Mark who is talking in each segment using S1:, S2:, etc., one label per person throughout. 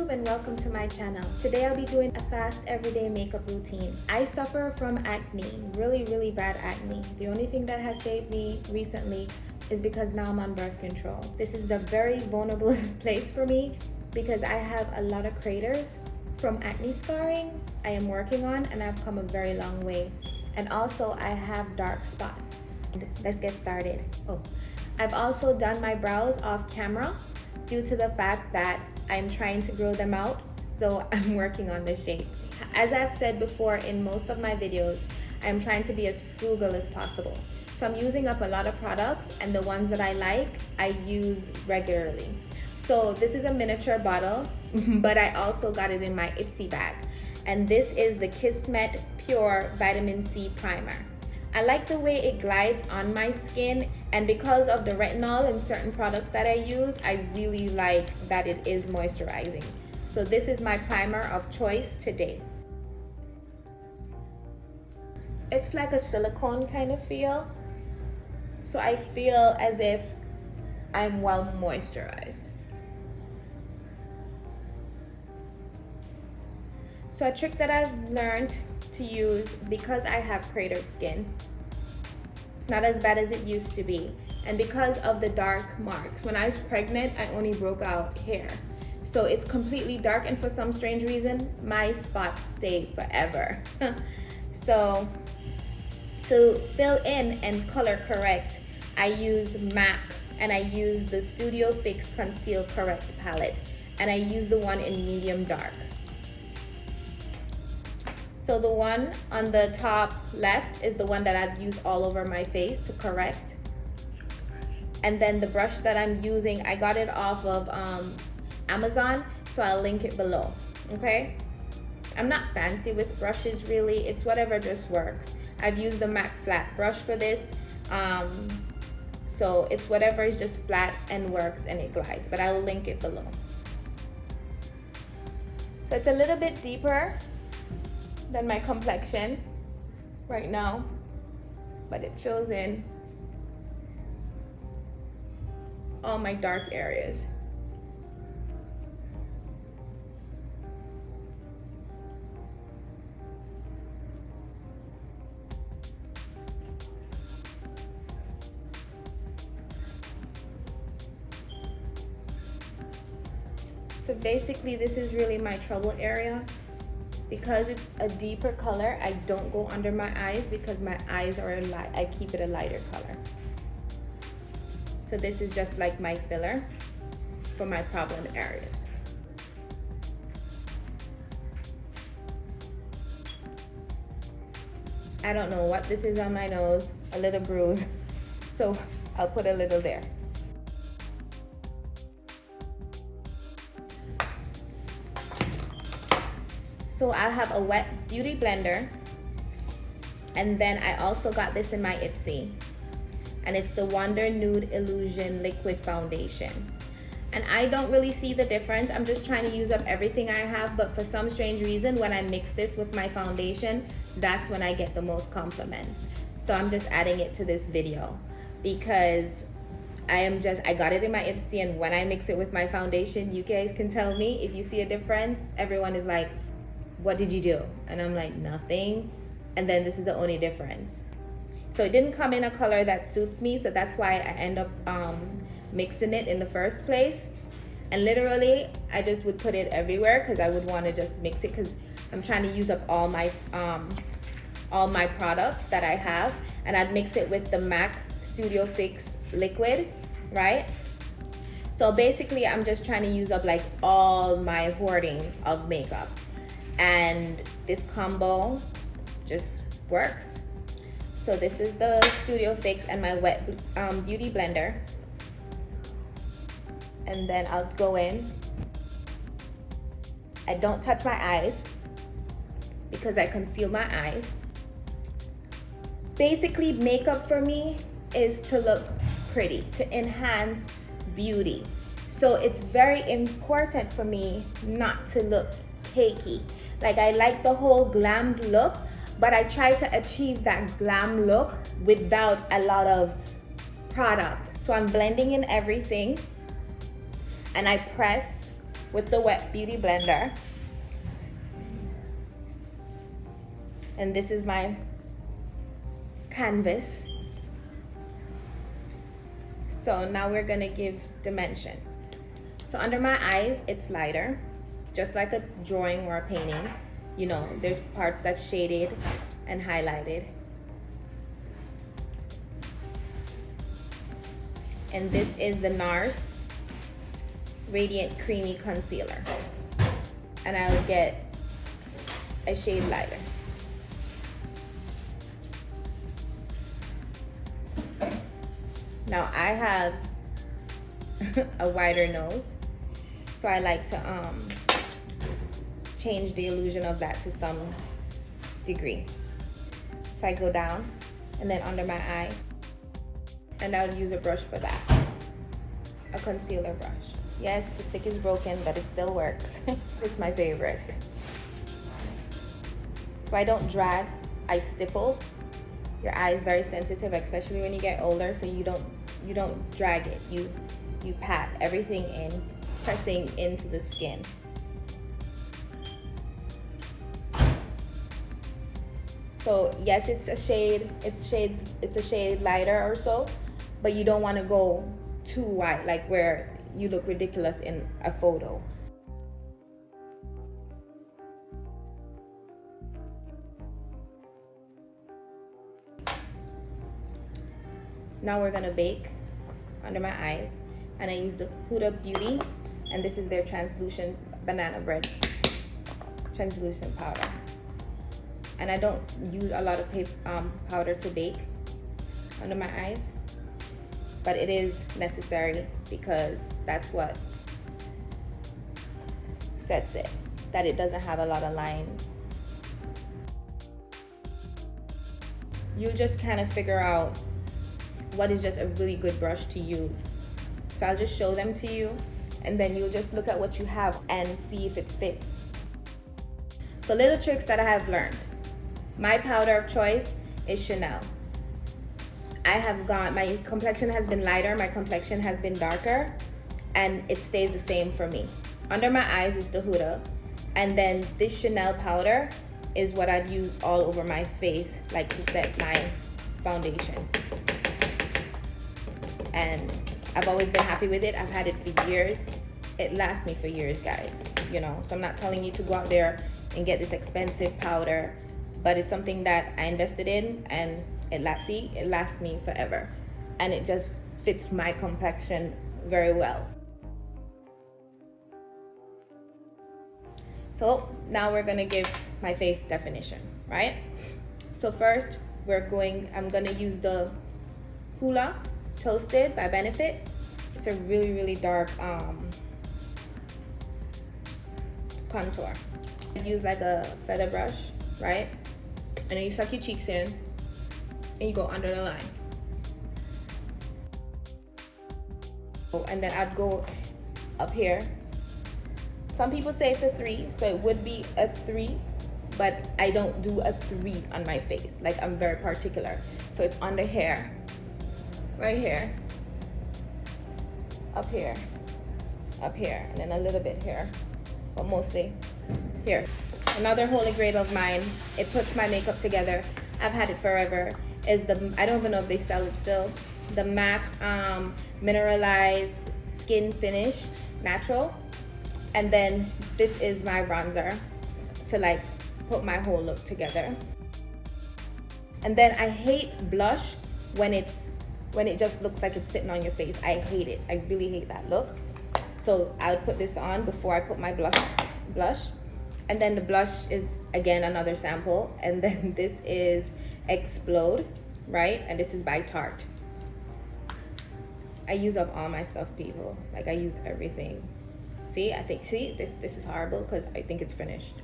S1: YouTube and welcome to my channel. Today I'll be doing a fast everyday makeup routine. I suffer from acne, really bad acne. The only thing that has saved me recently is because now I'm on birth control. This is the very vulnerable place for me because I have a lot of craters from acne scarring I am working on, and I've come a very long way. And also I have dark spots. Let's get started. I've also done my brows off camera due to the fact that I'm trying to grow them out, so I'm working on the shape. As I've said before in most of my videos, I'm trying to be as frugal as possible. So I'm using up a lot of products, and the ones that I like, I use regularly. So this is a miniature bottle, but I also got it in my Ipsy bag. And this is the Kismet Pure Vitamin C Primer. I like the way it glides on my skin, and because of the retinol in certain products that I use, I really like that it is moisturizing. So this is my primer of choice today. It's like a silicone kind of feel, so I feel as if I'm well moisturized. So a trick that I've learned to use, because I have cratered skin, it's not as bad as it used to be, and because of the dark marks, when I was pregnant I only broke out hair, so it's completely dark, and for some strange reason my spots stay forever. So to fill in and color correct, I use MAC, and I use the Studio Fix Conceal Correct palette, and I use the one in medium dark. So the one on the top left is the one that I'd use all over my face to correct. And then the brush that I'm using, I got it off of Amazon, so I'll link it below, okay? I'm not fancy with brushes really, it's whatever just works. I've used the MAC flat brush for this, so it's whatever is just flat and works and it glides, but I'll link it below. So it's a little bit deeper than my complexion right now, but it fills in all my dark areas. So basically this is really my trouble area. Because it's a deeper color, I don't go under my eyes because my eyes are I keep it a lighter color. So this is just like my filler for my problem areas. I don't know what this is on my nose, a little bruise, so I'll put a little there. So I have a wet beauty blender, and then I also got this in my Ipsy, and it's the Wonder Nude Illusion Liquid Foundation. And I don't really see the difference, I'm just trying to use up everything I have, but for some strange reason when I mix this with my foundation, that's when I get the most compliments. So I'm just adding it to this video because I got it in my Ipsy, and when I mix it with my foundation, you guys can tell me if you see a difference. Everyone is like, what did you do? And I'm like, nothing. And then this is the only difference. So it didn't come in a color that suits me, so that's why I end up mixing it in the first place. And literally I just would put it everywhere because I would want to just mix it because I'm trying to use up all my products that I have, and I'd mix it with the MAC Studio Fix liquid, right? So basically I'm just trying to use up like all my hoarding of makeup, and this combo just works. So this is the Studio Fix and my wet beauty blender, and then I'll go in. I don't touch my eyes because I conceal my eyes. Basically makeup for me is to look pretty, to enhance beauty. So it's very important for me not to look cakey. Like, I like the whole glammed look, but I try to achieve that glam look without a lot of product. So I'm blending in everything, and I press with the wet beauty blender. And this is my canvas. So now we're gonna give dimension. So under my eyes, it's lighter, just like a drawing or a painting. You know, there's parts that's shaded and highlighted. And this is the NARS Radiant Creamy Concealer. And I will get a shade lighter. Now I have a wider nose, so I like to change the illusion of that to some degree. So I go down and then under my eye, and I'll use a brush for that, a concealer brush. Yes, the stick is broken, but it still works. It's my favorite. So I don't drag, I stipple. Your eye is very sensitive, especially when you get older, so you don't drag it. You pat everything in, pressing into the skin. So yes, it's a shade lighter or so, but you don't want to go too white, like where you look ridiculous in a photo. Now we're gonna bake under my eyes, and I use the Huda Beauty, and this is their translucent banana bread translucent powder. And I don't use a lot of powder to bake under my eyes, but it is necessary because that's what sets it, that it doesn't have a lot of lines. You just kind of figure out what is just a really good brush to use. So I'll just show them to you, and then you'll just look at what you have and see if it fits. So little tricks that I have learned. My powder of choice is Chanel. My complexion has been lighter, my complexion has been darker, and it stays the same for me. Under my eyes is the Huda, and then this Chanel powder is what I'd use all over my face, like to set my foundation. And I've always been happy with it. I've had it for years. It lasts me for years, guys, you know. So I'm not telling you to go out there and get this expensive powder, but it's something that I invested in, and it lasts me forever. And it just fits my complexion very well. So now we're gonna give my face definition, right? So first I'm gonna use the Hoola Toasted by Benefit. It's a really, really dark contour. Use like a feather brush, right? And then you suck your cheeks in and you go under the line. And then I'd go up here. Some people say it's a 3, so it would be a 3, but I don't do a 3 on my face. Like, I'm very particular. So it's under here, right here, up here, and then a little bit here, but mostly here. Another holy grail of mine, it puts my makeup together. I've had it forever. Is I don't even know if they sell it still, the MAC Mineralized Skin Finish Natural. And then this is my bronzer to like put my whole look together. And then I hate blush when it just looks like it's sitting on your face. I hate it. I really hate that look. So I would put this on before I put my blush. And then the blush is again another sample. And then this is Explode, right? And this is by Tarte. I use up all my stuff, people. Like, I use everything. See, this is horrible because I think it's finished.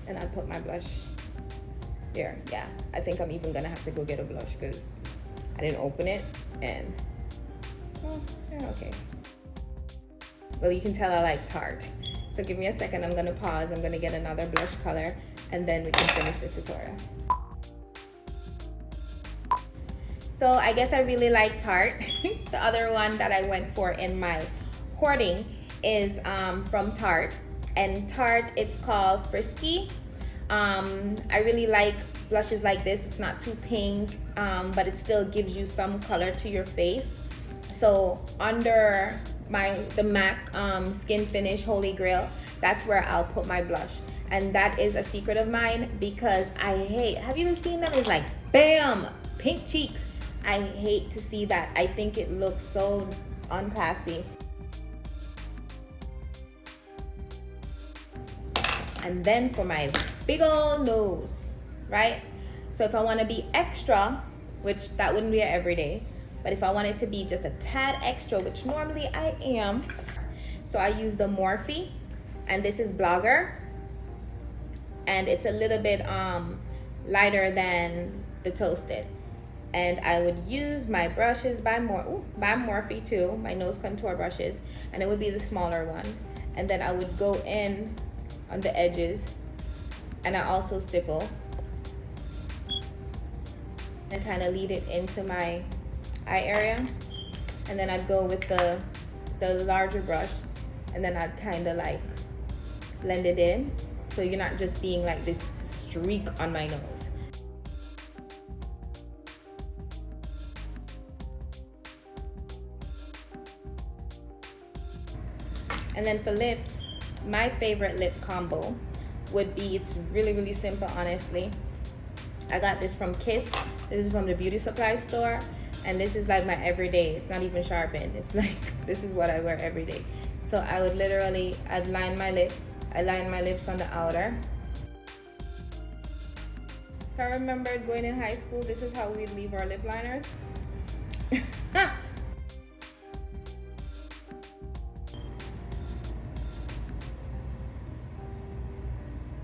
S1: And I'll put my blush there. Yeah, I think I'm even gonna have to go get a blush because I didn't open it, and yeah, okay. Well, you can tell I like Tarte. So give me a second, I'm gonna pause. I'm gonna get another blush color, and then we can finish the tutorial. So I guess I really like Tarte. The other one that I went for in my hoarding is from Tarte, and Tarte, it's called Frisky. I really like blushes like this. It's not too pink, but it still gives you some color to your face. So under the MAC Skin Finish Holy Grail, that's where I'll put my blush. And that is a secret of mine because I hate, have you ever seen them? It's like, bam, pink cheeks. I hate to see that. I think it looks so unclassy. And then for my big old nose, right? So if I want to be extra, which that wouldn't be everyday, but if I want it to be just a tad extra, which normally I am, so I use the Morphe, and this is Blogger, and it's a little bit lighter than the Toasted. And I would use my brushes by Morphe too, my nose contour brushes, and it would be the smaller one. And then I would go in on the edges, and I also stipple and kind of lead it into my eye area. And then I'd go with the larger brush, and then I'd kind of like blend it in, so you're not just seeing like this streak on my nose. And then for lips, my favorite lip combo would be, it's really, really simple, honestly. I got this from Kiss. This is from the beauty supply store. And this is like my everyday. It's not even sharpened. It's like, this is what I wear every day. So I would literally, I'd line my lips. I line my lips on the outer. So I remember going in high school, this is how we'd leave our lip liners.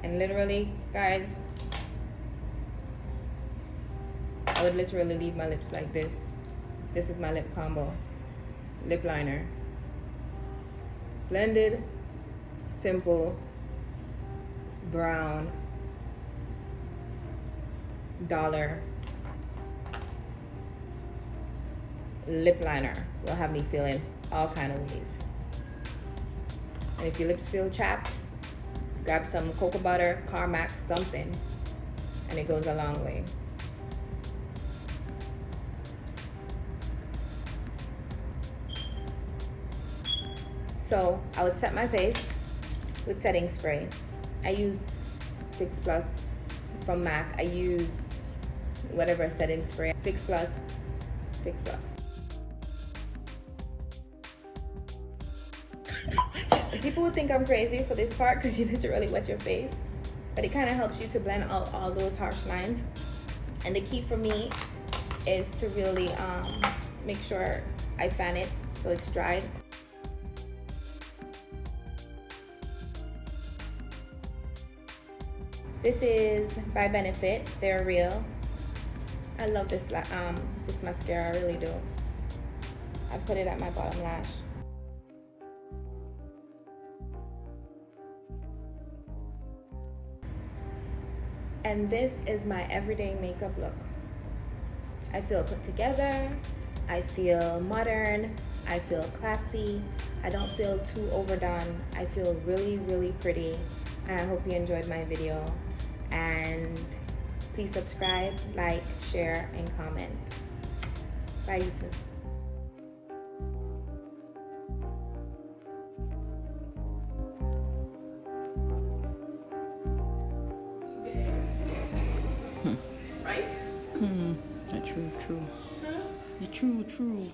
S1: And literally, guys, I would literally leave my lips like this. This is my lip combo. Lip liner. Blended, simple, brown, dollar lip liner will have me feeling all kind of ways. And if your lips feel chapped, grab some cocoa butter, Carmax, something, and it goes a long way. So I would set my face with setting spray. I use Fix Plus from MAC. I use whatever setting spray. Fix Plus, Fix Plus. People would think I'm crazy for this part because you literally wet your face, but it kind of helps you to blend out all those harsh lines. And the key for me is to really make sure I fan it so it's dried. This is by Benefit. They're real. I love this this mascara, I really do. I put it at my bottom lash. And this is my everyday makeup look. I feel put together, I feel modern, I feel classy, I don't feel too overdone, I feel really, really pretty, and I hope you enjoyed my video. And please subscribe, like, share, and comment. Bye, YouTube.
S2: Right? True. Huh? True.